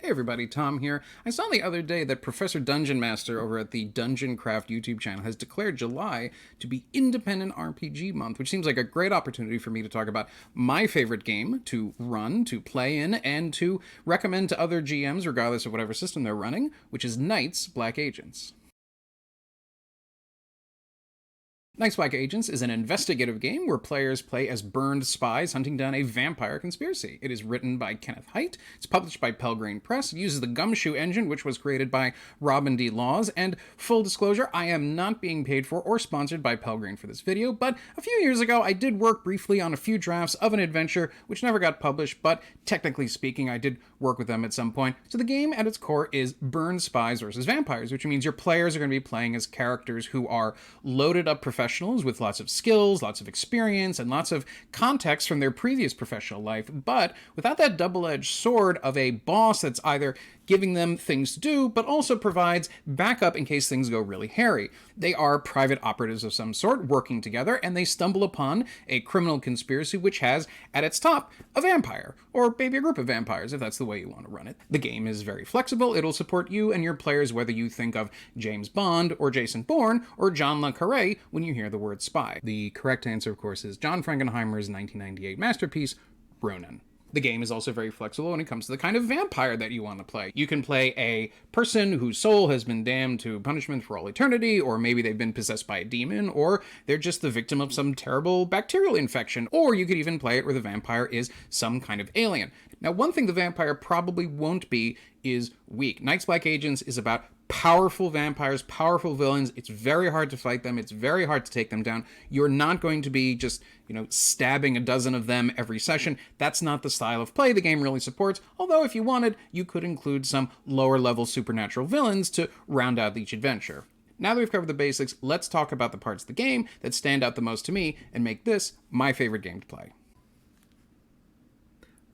Hey everybody, Tom here. I saw the other day that Professor Dungeon Master over at the Dungeon Craft YouTube channel has declared July to be Independent RPG Month, which seems like a great opportunity for me to talk about my favorite game to run, to play in, and to recommend to other GMs, regardless of whatever system they're running, which is Knights Black Agents. Knights Black Agents is an investigative game where players play as burned spies hunting down a vampire conspiracy. It is written by Kenneth Haidt, it's published by Pelgrane Press, it uses the Gumshoe engine, which was created by Robin D. Laws, and full disclosure, I am not being paid for or sponsored by Pelgrane for this video, but a few years ago I did work briefly on a few drafts of an adventure which never got published, but technically speaking I did work with them at some point. So the game at its core is burned spies versus vampires, which means your players are going to be playing as characters who are loaded up professionals with lots of skills, lots of experience, and lots of context from their previous professional life, but without that double-edged sword of a boss that's either giving them things to do, but also provides backup in case things go really hairy. They are private operatives of some sort working together, and they stumble upon a criminal conspiracy which has, at its top, a vampire, or maybe a group of vampires, if that's the way you want to run it. The game is very flexible. It'll support you and your players whether you think of James Bond, or Jason Bourne, or John le Carré when you hear the word spy. The correct answer, of course, is John Frankenheimer's 1998 masterpiece, Ronin. The game is also very flexible when it comes to the kind of vampire that you want to play. You can play a person whose soul has been damned to punishment for all eternity, or maybe they've been possessed by a demon, or they're just the victim of some terrible bacterial infection, or you could even play it where the vampire is some kind of alien. Now, one thing the vampire probably won't be is weak. Knights Black Agents is about powerful vampires, powerful villains. It's very hard to fight them. It's very hard to take them down. You're not going to be just, stabbing a dozen of them every session. That's not the style of play the game really supports, although if you wanted, you could include some lower level supernatural villains to round out each adventure. Now that we've covered the basics, let's talk about the parts of the game that stand out the most to me and make this my favorite game to play.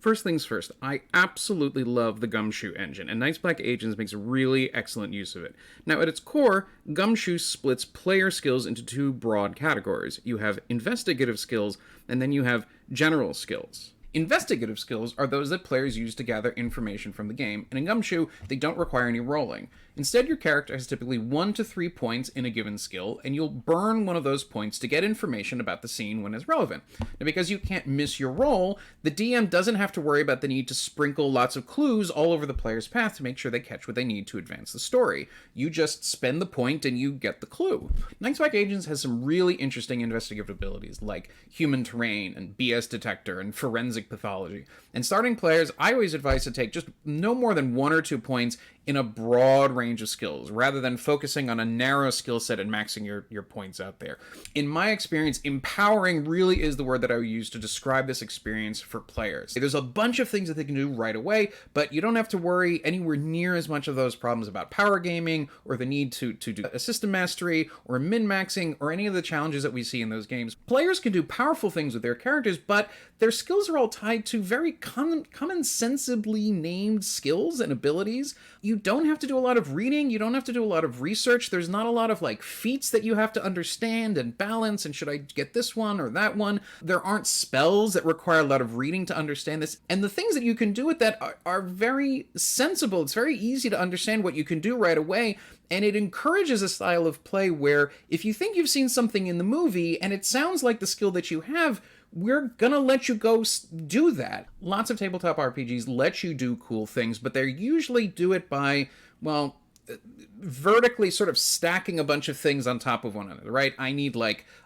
First things first, I absolutely love the Gumshoe engine, and Knights Black Agents makes really excellent use of it. Now, at its core, Gumshoe splits player skills into two broad categories. You have investigative skills, and then you have general skills. Investigative skills are those that players use to gather information from the game, and in Gumshoe, they don't require any rolling. Instead, your character has typically 1 to 3 points in a given skill, and you'll burn one of those points to get information about the scene when it's relevant. Now, because you can't miss your roll, the DM doesn't have to worry about the need to sprinkle lots of clues all over the player's path to make sure they catch what they need to advance the story. You just spend the point and you get the clue. Knights Black Agents has some really interesting investigative abilities, like human terrain and BS detector and forensic pathology. And starting players, I always advise to take just no more than 1 or 2 points in a broad range of skills, rather than focusing on a narrow skill set and maxing your points out there. In my experience, empowering really is the word that I would use to describe this experience for players. There's a bunch of things that they can do right away, but you don't have to worry anywhere near as much of those problems about power gaming, or the need to do a system mastery, or min-maxing, or any of the challenges that we see in those games. Players can do powerful things with their characters, but their skills are all tied to very common-sensibly named skills and abilities. You don't have to do a lot of reading, you don't have to do a lot of research, there's not a lot of feats that you have to understand and balance, and should I get this one or that one? There aren't spells that require a lot of reading to understand this, and the things that you can do with that are very sensible. It's very easy to understand what you can do right away, and it encourages a style of play where if you think you've seen something in the movie and it sounds like the skill that you have, we're gonna let you go do that. Lots of tabletop RPGs let you do cool things, but they usually do it by, vertically sort of stacking a bunch of things on top of one another, right? I need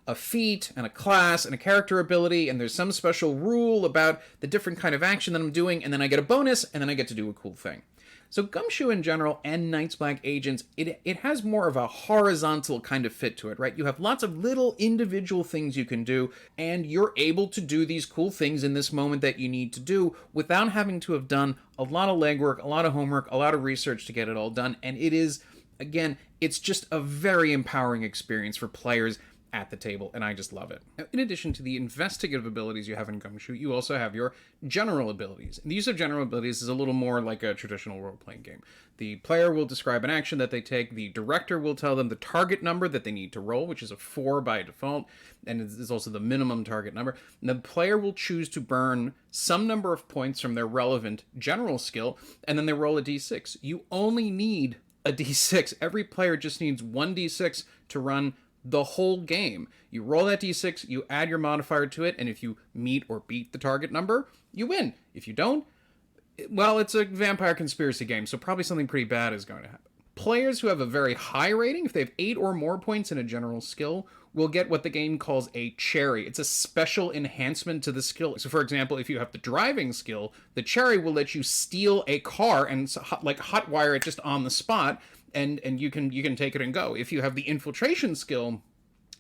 a feat and a class and a character ability, and there's some special rule about the different kind of action that I'm doing, and then I get a bonus, and then I get to do a cool thing. So Gumshoe in general and Knights Black Agents, it has more of a horizontal kind of fit to it, right? You have lots of little individual things you can do, and you're able to do these cool things in this moment that you need to do without having to have done a lot of legwork, a lot of homework, a lot of research to get it all done. And it is, again, it's just a very empowering experience for players. at the table, and I just love it. Now, in addition to the investigative abilities you have in Gumshoe, you also have your general abilities. And the use of general abilities is a little more like a traditional role-playing game. The player will describe an action that they take, the director will tell them the target number that they need to roll, which is a 4 by default, and it's also the minimum target number. And the player will choose to burn some number of points from their relevant general skill, and then they roll a d6. You only need a d6. Every player just needs one d6 to run the whole game. You roll that d6, you add your modifier to it, and if you meet or beat the target number, you win. If you don't, well, it's a vampire conspiracy game, so probably something pretty bad is going to happen. Players who have a very high rating, if they have 8 or more points in a general skill, will get what the game calls a cherry. It's a special enhancement to the skill. So, for example, if you have the driving skill, the cherry will let you steal a car and hotwire it just on the spot, and you can take it and go. If you have the infiltration skill,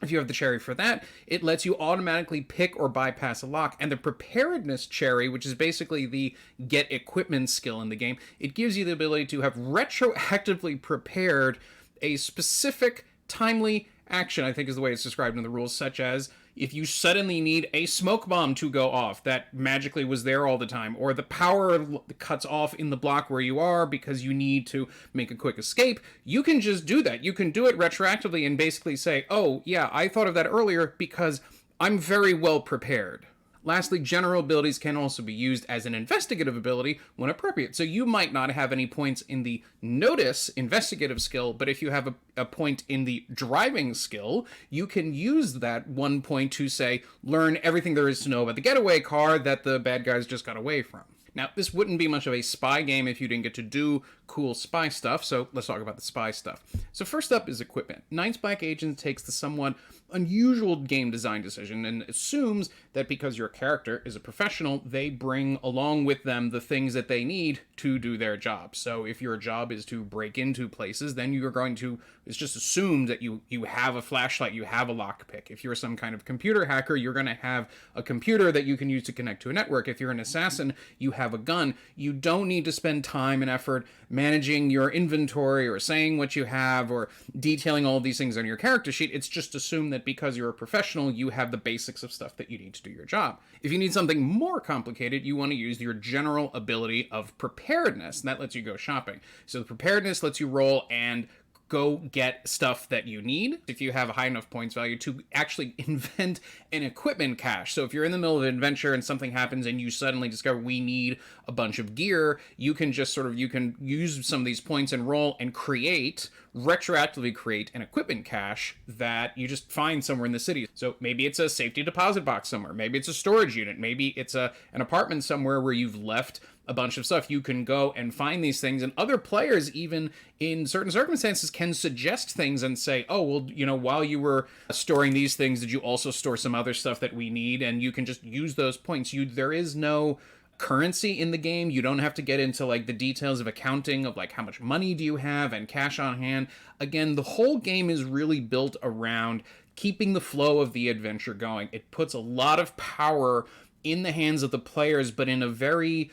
if you have the cherry for that, it lets you automatically pick or bypass a lock. And the preparedness cherry, which is basically the get equipment skill in the game, it gives you the ability to have retroactively prepared a specific timely action, I think is the way it's described in the rules, such as if you suddenly need a smoke bomb to go off that magically was there all the time, or the power cuts off in the block where you are because you need to make a quick escape, you can just do that. You can do it retroactively and basically say, oh yeah, I thought of that earlier because I'm very well prepared. Lastly, general abilities can also be used as an investigative ability when appropriate. So you might not have any points in the notice investigative skill, but if you have a point in the driving skill, you can use that 1 point to say, learn everything there is to know about the getaway car that the bad guys just got away from. Now, this wouldn't be much of a spy game if you didn't get to do cool spy stuff, so let's talk about the spy stuff. So first up is equipment. Nine Black Agents takes the somewhat unusual game design decision and assumes that because your character is a professional, they bring along with them the things that they need to do their job. So if your job is to break into places, then you're going to, it's just assumed that you have a flashlight, you have a lockpick. If you're some kind of computer hacker, you're going to have a computer that you can use to connect to a network. If you're an assassin, you have a gun. You don't need to spend time and effort managing your inventory or saying what you have or detailing all of these things on your character sheet. It's just assumed that because you're a professional, you have the basics of stuff that you need to do your job. If you need something more complicated, you want to use your general ability of preparedness, and that lets you go shopping. So the preparedness lets you roll and go get stuff that you need if you have a high enough points value to actually invent an equipment cache. So if you're in the middle of an adventure and something happens and you suddenly discover we need a bunch of gear, you can just you can use some of these points and roll and retroactively create an equipment cache that you just find somewhere in the city. So maybe it's a safety deposit box somewhere, maybe it's a storage unit, maybe it's an apartment somewhere where you've left a bunch of stuff. You can go and find these things, and other players, even in certain circumstances, can suggest things and say, oh, well, while you were storing these things, did you also store some other stuff that we need? And you can just use those points. There is no currency in the game. You don't have to get into the details of accounting of how much money do you have and cash on hand. Again, the whole game is really built around keeping the flow of the adventure going. It puts a lot of power in the hands of the players, but in a very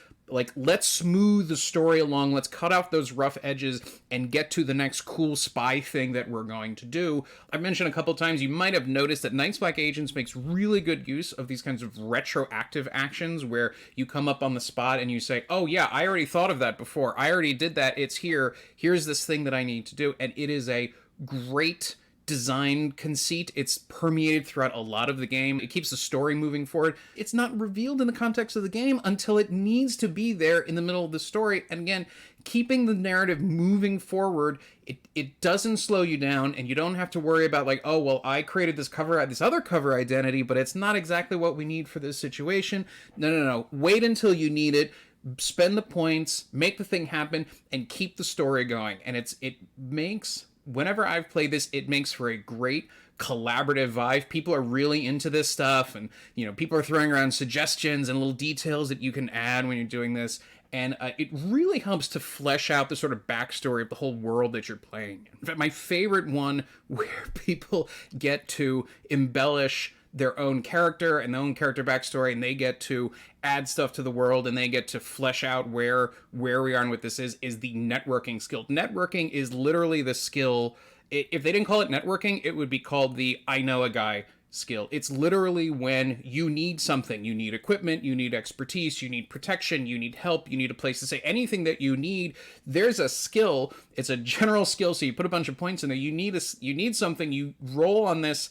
let's smooth the story along, let's cut off those rough edges and get to the next cool spy thing that we're going to do. I've mentioned a couple times, you might have noticed that Night's Black Agents makes really good use of these kinds of retroactive actions where you come up on the spot and you say, oh yeah, I already thought of that before, I already did that, it's here's this thing that I need to do. And it is a great design conceit. It's permeated throughout a lot of the game. It keeps the story moving forward. It's not revealed in the context of the game until it needs to be there in the middle of the story. And again, keeping the narrative moving forward, it doesn't slow you down, and you don't have to worry about oh, well, I created this other cover identity, but it's not exactly what we need for this situation. No. Wait until you need it. Spend the points, make the thing happen, and keep the story going. And it makes, whenever I've played this, it makes for a great collaborative vibe. People are really into this stuff, and people are throwing around suggestions and little details that you can add when you're doing this, and it really helps to flesh out the sort of backstory of the whole world that you're playing. In fact, my favorite one where people get to embellish their own character and their own character backstory, and they get to add stuff to the world, and they get to flesh out where we are and what this is the networking skill. Networking is literally the skill If they didn't call it networking, it would be called the I know a guy skill. It's literally when you need something. You need equipment, you need expertise, you need protection, you need help, you need a place to say anything that you need. There's a skill. It's a general skill, so you put a bunch of points in there. You need something. You roll on this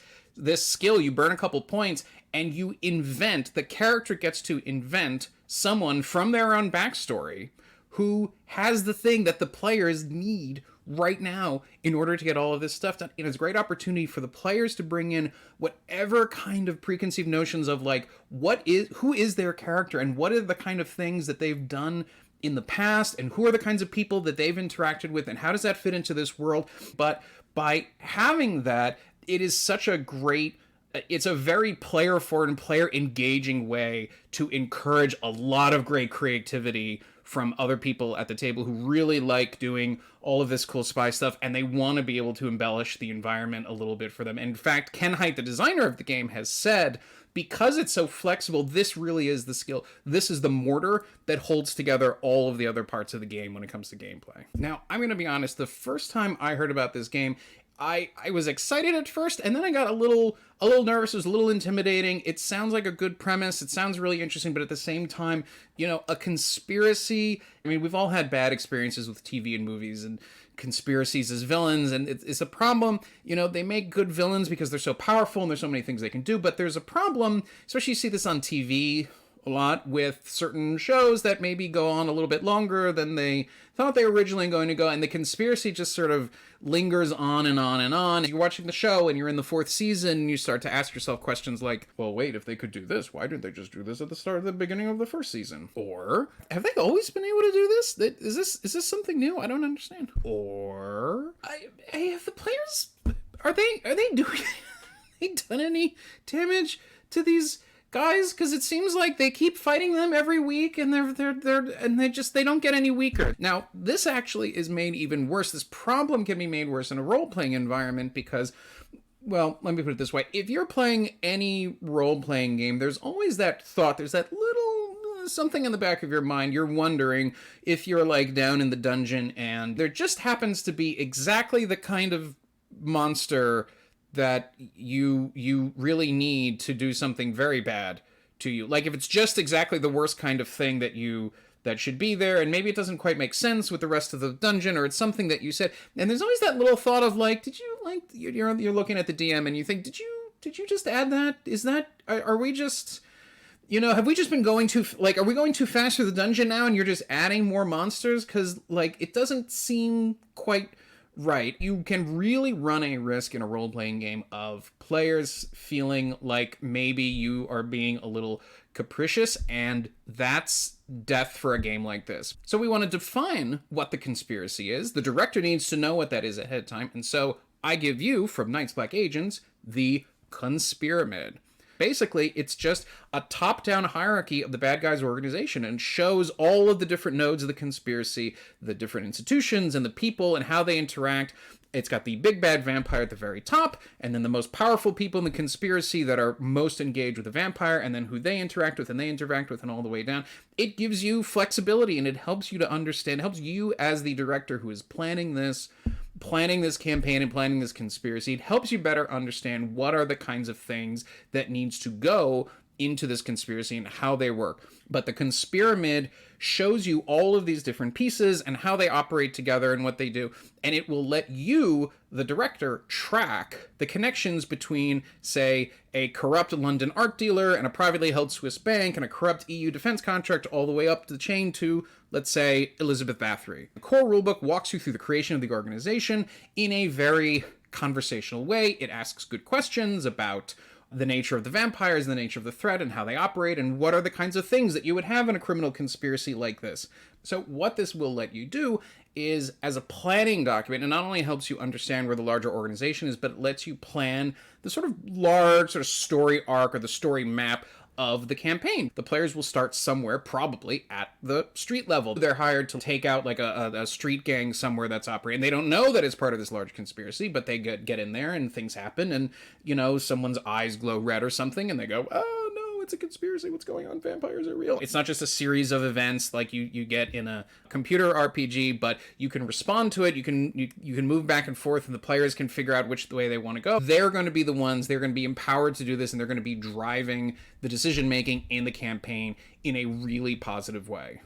skill, you burn a couple points, and you invent. The character gets to invent someone from their own backstory who has the thing that the players need right now in order to get all of this stuff done. And it's a great opportunity for the players to bring in whatever kind of preconceived notions of like who is their character and what are the kind of things that they've done in the past and who are the kinds of people that they've interacted with and how does that fit into this world. But by having that, it is such a great, it's a very player forward and player engaging way to encourage a lot of great creativity from other people at the table who really like doing all of this cool spy stuff, and they want to be able to embellish the environment a little bit for them. In fact, Ken Hite, the designer of the game, has said, because it's so flexible, this really is the skill. This is the mortar that holds together all of the other parts of the game when it comes to gameplay. Now, I'm going to be honest, the first time I heard about this game, I was excited at first, and then I got a little nervous. It was a little intimidating. It sounds like a good premise. It sounds really interesting, but at the same time, a conspiracy. I mean, we've all had bad experiences with TV and movies and conspiracies as villains, and it's a problem. They make good villains because they're so powerful and there's so many things they can do, but there's a problem, especially you see this on TV a lot with certain shows that maybe go on a little bit longer than they thought they were originally going to go, and the conspiracy just sort of lingers on and on and on. You're watching the show and you're in the 4th season and you start to ask yourself questions like, well, wait, if they could do this, why didn't they just do this at the beginning of the 1st season? Or have they always been able to do this? Is this something new? I don't understand. Or have the players, are they doing they done any damage to these guys? Because it seems like they keep fighting them every week, and they don't get any weaker. Now, this actually is made even worse. This problem can be made worse in a role-playing environment because, well, let me put it this way. If you're playing any role-playing game, there's always that thought, there's that little something in the back of your mind. You're wondering if you're like down in the dungeon and there just happens to be exactly the kind of monster that you really need to do something very bad to you. Like if it's just exactly the worst kind of thing that should be there, and maybe it doesn't quite make sense with the rest of the dungeon, or it's something that you said, and there's always that little thought of like, did you like, you're looking at the DM and you think, did you just add that? Is that, are we just, have we just been going too, like, are we going too fast through the dungeon now and you're just adding more monsters? Because like it doesn't seem quite right. You can really run a risk in a role-playing game of players feeling like maybe you are being a little capricious, and that's death for a game like this. So we want to define what the conspiracy is. The director needs to know what that is ahead of time, and so I give you, from Night's Black Agents, the Conspiramid. Basically, it's just a top-down hierarchy of the bad guys' organization and shows all of the different nodes of the conspiracy, the different institutions and the people and how they interact. It's got the big bad vampire at the very top, and then the most powerful people in the conspiracy that are most engaged with the vampire, and then who they interact with and all the way down. It gives you flexibility, and it helps you to understand, it helps you as the director who is planning this campaign and planning this conspiracy. It helps you better understand what are the kinds of things that needs to go into this conspiracy and how they work. But the Conspiramid shows you all of these different pieces and how they operate together and what they do. And it will let you, the director, track the connections between, say, a corrupt London art dealer and a privately held Swiss bank and a corrupt EU defense contract all the way up the chain to, let's say, Elizabeth Bathory. The core rulebook walks you through the creation of the organization in a very conversational way. It asks good questions about the nature of the vampires, the nature of the threat, and how they operate, and what are the kinds of things that you would have in a criminal conspiracy like this. So what this will let you do is, as a planning document, it not only helps you understand where the larger organization is, but it lets you plan the sort of large sort of story arc or the story map of the campaign. The players will start somewhere, probably at the street level. They're hired to take out like a street gang somewhere that's operating. They don't know that it's part of this large conspiracy, but they get in there and things happen, and someone's eyes glow red or something, and they go, oh no, it's a conspiracy. What's going on? Vampires are real. It's not just a series of events like you get in a computer RPG, but you can respond to it. You can move back and forth, and the players can figure out which way they want to go. They're going to be the ones, they're going to be empowered to do this, and they're going to be driving the decision making in the campaign in a really positive way.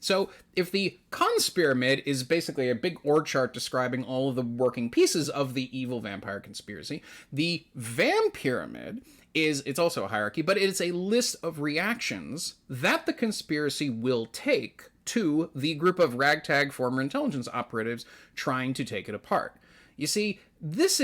So if the conspiramid is basically a big org chart describing all of the working pieces of the evil vampire conspiracy, the vampyramid it's also a hierarchy, but it's a list of reactions that the conspiracy will take to the group of ragtag former intelligence operatives trying to take it apart. You see, this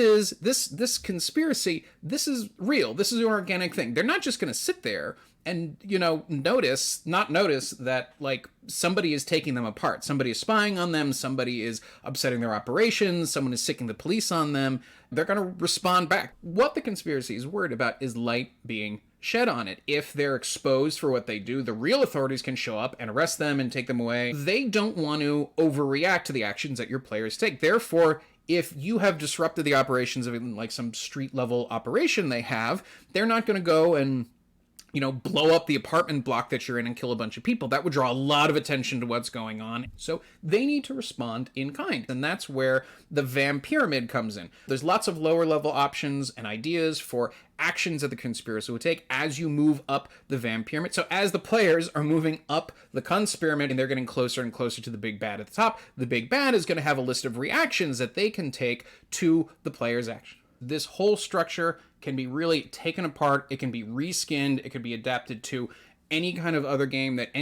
conspiracy, this is real. This is an organic thing. They're not just going to sit there and, not notice that, like, somebody is taking them apart. Somebody is spying on them. Somebody is upsetting their operations. Someone is sicking the police on them. They're going to respond back. What the conspiracy is worried about is light being shed on it. If they're exposed for what they do, the real authorities can show up and arrest them and take them away. They don't want to overreact to the actions that your players take. Therefore, if you have disrupted the operations of like some street level operation they have, they're not going to go and blow up the apartment block that you're in and kill a bunch of people. That would draw a lot of attention to what's going on. So they need to respond in kind. And that's where the vampyramid comes in. There's lots of lower level options and ideas for actions that the conspiracy would take as you move up the vampyramid. So as the players are moving up the conspiramid and they're getting closer and closer to the big bad at the top, the big bad is going to have a list of reactions that they can take to the player's action. This whole structure can be really taken apart. It can be reskinned. It can be adapted to any kind of other game that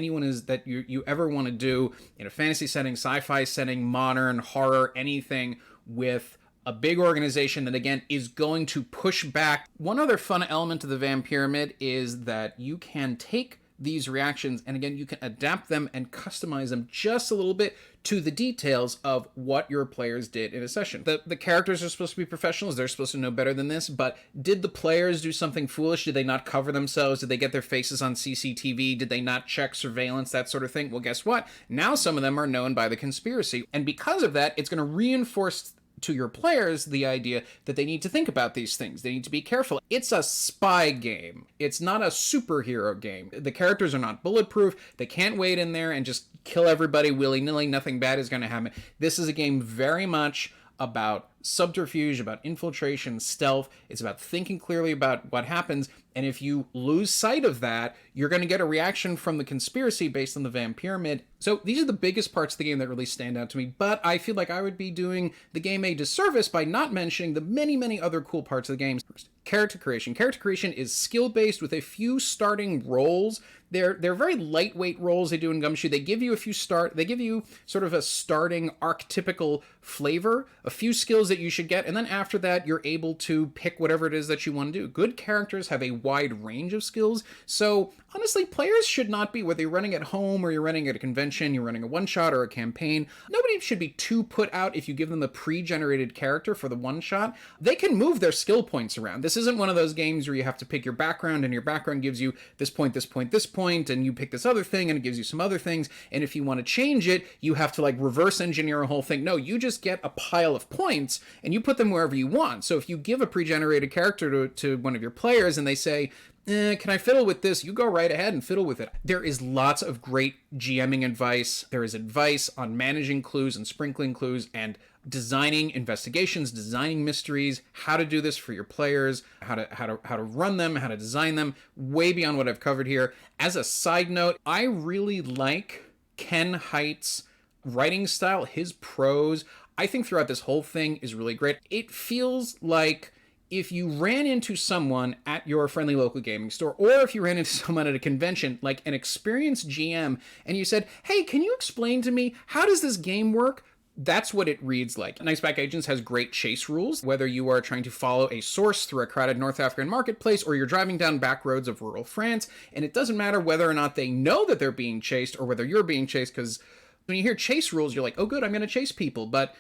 you ever want to do in a fantasy setting, sci-fi setting, modern, horror, anything with a big organization that, again, is going to push back. One other fun element of the vampyramid is that you can take these reactions, and again, you can adapt them and customize them just a little bit to the details of what your players did in a session. The characters are supposed to be professionals. They're supposed to know better than this, but did the players do something foolish? Did they not cover themselves? Did they get their faces on CCTV? Did they not check surveillance? That sort of thing? Well, guess what? Now some of them are known by the conspiracy, and because of that, it's going to reinforce to your players the idea that they need to think about these things. They need to be careful. It's a spy game. It's not a superhero game. The characters are not bulletproof. They can't wait in there and just kill everybody willy-nilly. Nothing bad is going to happen. This is a game very much about subterfuge, about infiltration, stealth. It's about thinking clearly about what happens. And if you lose sight of that, you're going to get a reaction from the conspiracy based on the vampyramid. So these are the biggest parts of the game that really stand out to me. But I feel like I would be doing the game a disservice by not mentioning the many, many other cool parts of the game. First, character creation. Character creation is skill-based with a few starting roles. They're very lightweight roles they do in Gumshoe. They give you they give you sort of a starting archetypical flavor, a few skills that you should get, and then after that, you're able to pick whatever it is that you want to do. Good characters have a wide range of skills, so honestly, players should not be, whether you're running at home or you're running at a convention, you're running a one-shot or a campaign, nobody should be too put out if you give them a pre-generated character for the one-shot. They can move their skill points around. This isn't one of those games where you have to pick your background, and your background gives you this point, this point, this point, and you pick this other thing, and it gives you some other things, and if you want to change it, you have to, like, reverse engineer a whole thing. No, you just get a pile of points, and you put them wherever you want. So if you give a pre-generated character to one of your players, and they say, can I fiddle with this? You go right ahead and fiddle with it. There is lots of great GMing advice. There is advice on managing clues and sprinkling clues and designing investigations, designing mysteries, how to do this for your players, how to run them, how to design them, way beyond what I've covered here. As a side note, I really like Ken Haight's writing style, his prose. I think throughout this whole thing is really great. It feels like if you ran into someone at your friendly local gaming store, or if you ran into someone at a convention, like an experienced GM, and you said, hey, can you explain to me, how does this game work? That's what it reads like. Nice Back Agents has great chase rules, whether you are trying to follow a source through a crowded North African marketplace, or you're driving down back roads of rural France, and it doesn't matter whether or not they know that they're being chased, or whether you're being chased, because when you hear chase rules, you're like, oh good, I'm going to chase people, but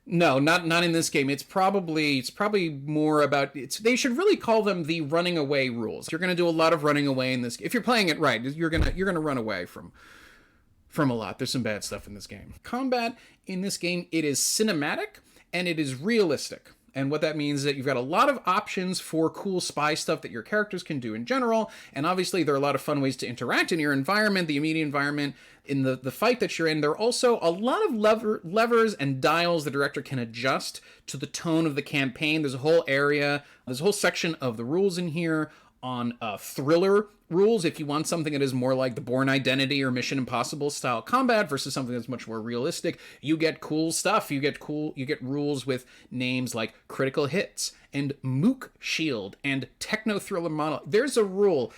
no, not in this game. It's probably more about, they should really call them the running away rules. You're going to do a lot of running away in this. If you're playing it right, you're going to run away from a lot. There's some bad stuff in this game. Combat in this game, it is cinematic and it is realistic. And what that means is that you've got a lot of options for cool spy stuff that your characters can do in general. And obviously there are a lot of fun ways to interact in your environment, the immediate environment, in the fight that you're in. There are also a lot of levers and dials the director can adjust to the tone of the campaign. There's a whole area, there's a whole section of the rules in here on thriller rules. If you want something that is more like the Bourne Identity or Mission Impossible style combat versus something that's much more realistic, you get cool stuff. You get rules with names like Critical Hits and Mook Shield and Techno Thriller Model. There's a rule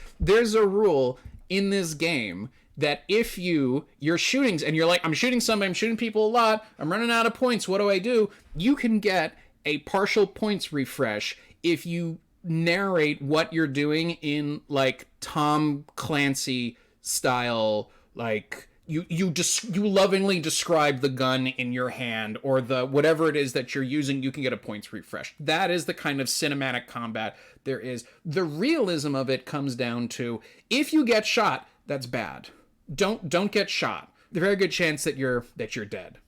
in this game that if you're shooting and you're like, I'm shooting somebody, I'm shooting people a lot, I'm running out of points, what do? You can get a partial points refresh if you narrate what you're doing in like Tom Clancy style, like you lovingly describe the gun in your hand or the whatever it is that you're using, you can get a points refresh. That is the kind of cinematic combat there is. The realism of it comes down to if you get shot, that's bad. Don't get shot. There's a very good chance that you're dead.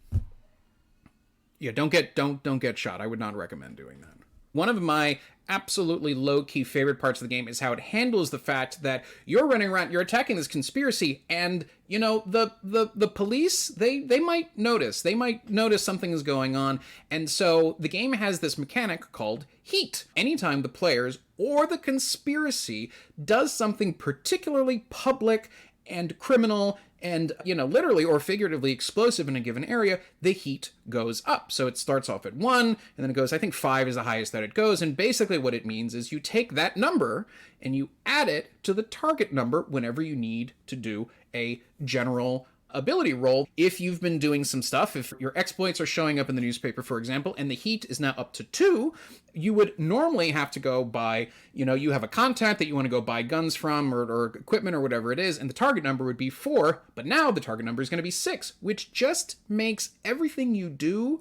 Yeah, don't get shot. I would not recommend doing that. One of my absolutely low-key favorite parts of the game is how it handles the fact that you're running around, you're attacking this conspiracy, and, you know, the police, they might notice. They might notice something is going on, and so the game has this mechanic called heat. Anytime the players or the conspiracy does something particularly public and criminal and, you know, literally or figuratively explosive in a given area, the heat goes up. So it starts off at 1, and then it goes, I think 5 is the highest that it goes. And basically what it means is you take that number and you add it to the target number whenever you need to do a general ability roll. If you've been doing some stuff, if your exploits are showing up in the newspaper, for example, and the heat is now up to 2, you would normally have to go buy, you know, you have a contact that you want to go buy guns from or equipment or whatever it is, and the target number would be 4, but now the target number is going to be 6, which just makes everything you do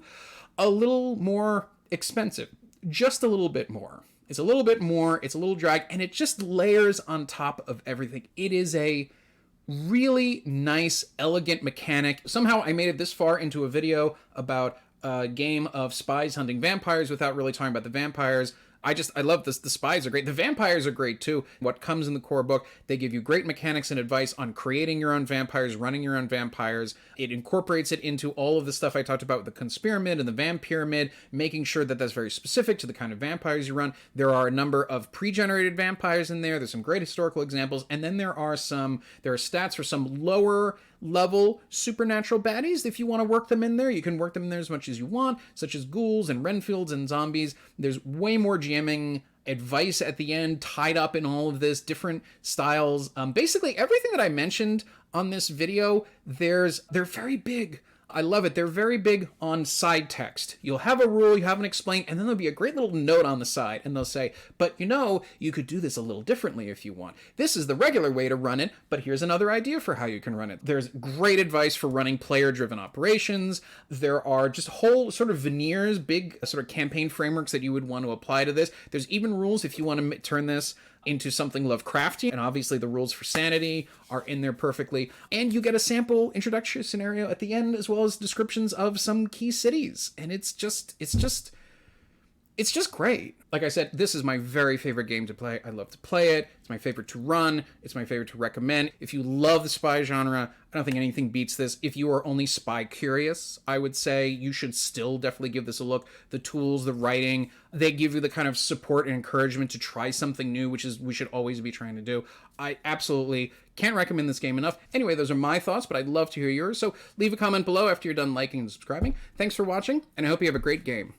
a little more expensive. Just a little bit more. It's a little bit more, it's a little drag, and it just layers on top of everything. It is a really nice, elegant mechanic. Somehow I made it this far into a video about a game of spies hunting vampires without really talking about the vampires. I love this. The spies are great. The vampires are great too. What comes in the core book, they give you great mechanics and advice on creating your own vampires, running your own vampires. It incorporates it into all of the stuff I talked about with the conspiramid and the vampyramid, making sure that that's very specific to the kind of vampires you run. There are a number of pre-generated vampires in there. There's some great historical examples. And then there are stats for some lower level supernatural baddies. If you want to work them in there, you can work them in there as much as you want, such as ghouls and Renfields and zombies. There's way more GMing advice at the end tied up in all of this, different styles. Basically everything that I mentioned on this video, they're very big. I love it. They're very big on side text. You'll have a rule, you have an explain, and then there'll be a great little note on the side, and they'll say, but you know, you could do this a little differently if you want. This is the regular way to run it, but here's another idea for how you can run it. There's great advice for running player-driven operations. There are just whole sort of veneers, big sort of campaign frameworks that you would want to apply to this. There's even rules if you want to turn this into something Lovecraftian, and obviously the rules for sanity are in there perfectly. And you get a sample introductory scenario at the end, as well as descriptions of some key cities. And it's just great. Like I said, this is my very favorite game to play. I love to play it. It's my favorite to run. It's my favorite to recommend. If you love the spy genre, I don't think anything beats this. If you are only spy curious, I would say you should still definitely give this a look. The tools, the writing, they give you the kind of support and encouragement to try something new, which is we should always be trying to do. I absolutely can't recommend this game enough. Anyway, those are my thoughts, but I'd love to hear yours. So leave a comment below after you're done liking and subscribing. Thanks for watching, and I hope you have a great game.